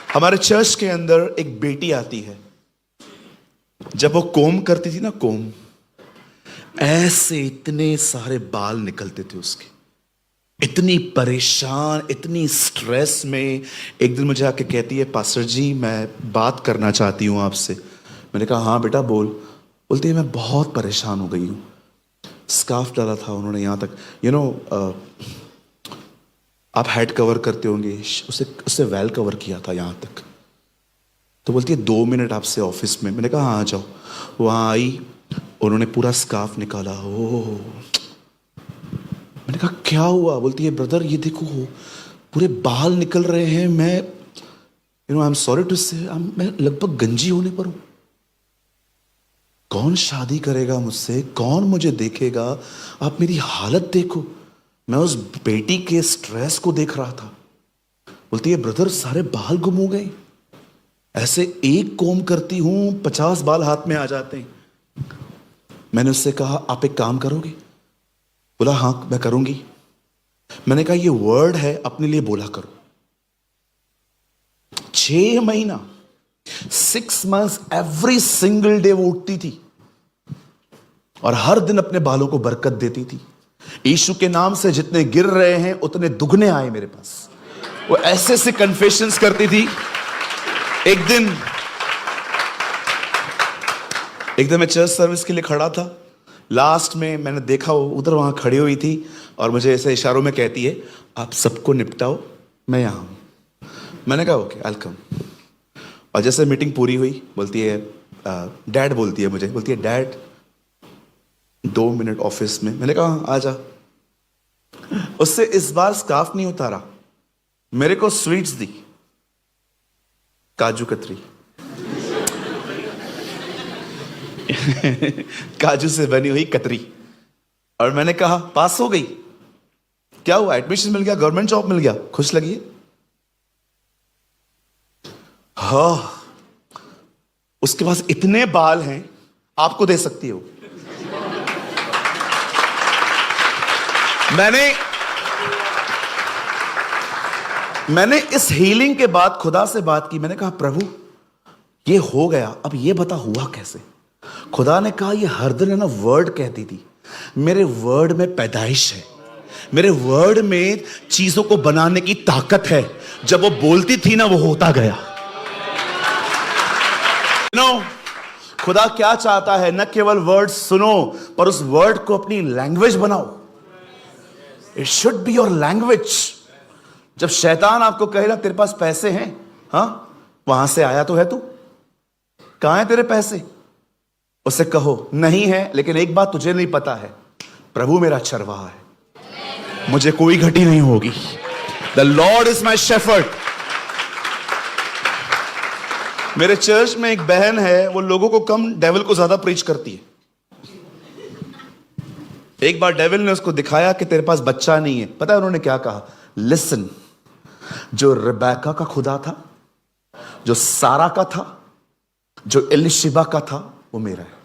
हमारे चर्च के अंदर एक बेटी आती है। जब वो कोम करती थी ना, कोम, ऐसे इतने सारे बाल निकलते थे उसके, इतनी परेशान, इतनी स्ट्रेस में। एक दिन मुझे आके कहती है, पास्टर जी मैं बात करना चाहती हूँ आपसे। मैंने कहा हाँ बेटा बोल। बोलती है मैं बहुत परेशान हो गई हूँ। स्कार्फ डाला था उन्होंने यहाँ तक, आप हेड कवर करते होंगे, उससे वेल कवर किया था यहाँ तक। तो बोलती है 2 मिनट आपसे ऑफिस में। मैंने कहा हाँ आ जाओ। वहाँ आई, उन्होंने पूरा स्कार्फ निकाला। ओह, मैंने कहा क्या हुआ? बोलती है ब्रदर ये देखो पूरे बाल निकल रहे हैं। मैं आई एम सॉरी टू से, मैं लगभग गंजी होने पर हूं। कौन शादी करेगा मुझसे? कौन मुझे देखेगा? आप मेरी हालत देखो। मैं उस बेटी के स्ट्रेस को देख रहा था। बोलती है ब्रदर सारे बाल गुम हो गए। ऐसे एक कोम करती हूं 50 बाल हाथ में आ जाते हैं। मैंने उससे कहा आप एक काम करोगे? बोला हाँ मैं करूंगी। मैंने कहा ये वर्ड है, अपने लिए बोला करो। 6 महीना, 6 months एवरी सिंगल डे वो उठती थी और हर दिन अपने बालों को बरकत देती थी। यीशु के नाम से जितने गिर रहे हैं उतने दुगने आए मेरे पास। वो ऐसे से कन्फेशंस करती थी। एक दिन मैं चर्च सर्विस के लिए खड़ा था। लास्ट में मैंने देखा वो उधर वहां खड़ी हुई थी और मुझे ऐसे इशारों में कहती है आप सबको निपटाओ, मैं यहां हूं। मैंने कहा ओके आई विल कम। और जैसे मीटिंग पूरी हुई बोलती है डैड, बोलती है मुझे, बोलती है डैड 2 मिनट ऑफिस में। मैंने कहा आ जा। उससे इस बार स्कार्फ नहीं उतारा, मेरे को स्वीट्स दी, काजू कतरी। काजू से बनी हुई कतरी। और मैंने कहा पास हो गई, क्या हुआ? एडमिशन मिल गया, गवर्नमेंट जॉब मिल गया, खुश लगी? हाँ, उसके पास इतने बाल हैं आपको दे सकती हो। मैंने इस हीलिंग के बाद खुदा से बात की। मैंने कहा प्रभु ये हो गया, अब ये बता हुआ कैसे? खुदा ने कहा ये हर दिन है ना वर्ड कहती थी, मेरे वर्ड में पैदाइश है, मेरे वर्ड में चीजों को बनाने की ताकत है। जब वो बोलती थी ना वो होता गया। खुदा क्या चाहता है? न केवल वर्ड सुनो पर उस वर्ड को अपनी लैंग्वेज बनाओ। It should be your language. जब शैतान आपको कहेगा तेरे पास पैसे हैं, हाँ वहां से आया तो है तू, कहां है तेरे पैसे? उससे कहो नहीं है, लेकिन एक बात तुझे नहीं पता है, प्रभु मेरा चरवाहा है, मुझे कोई घटी नहीं होगी। The Lord is my shepherd. मेरे चर्च में एक बहन है, वो लोगों को कम डेविल को ज्यादा प्रीच करती है। एक बार डेविल ने उसको दिखाया कि तेरे पास बच्चा नहीं है। पता है उन्होंने क्या कहा? लिसन, जो रिबेका का खुदा था, जो सारा का था, जो एलिशिबा का था, वो मेरा है।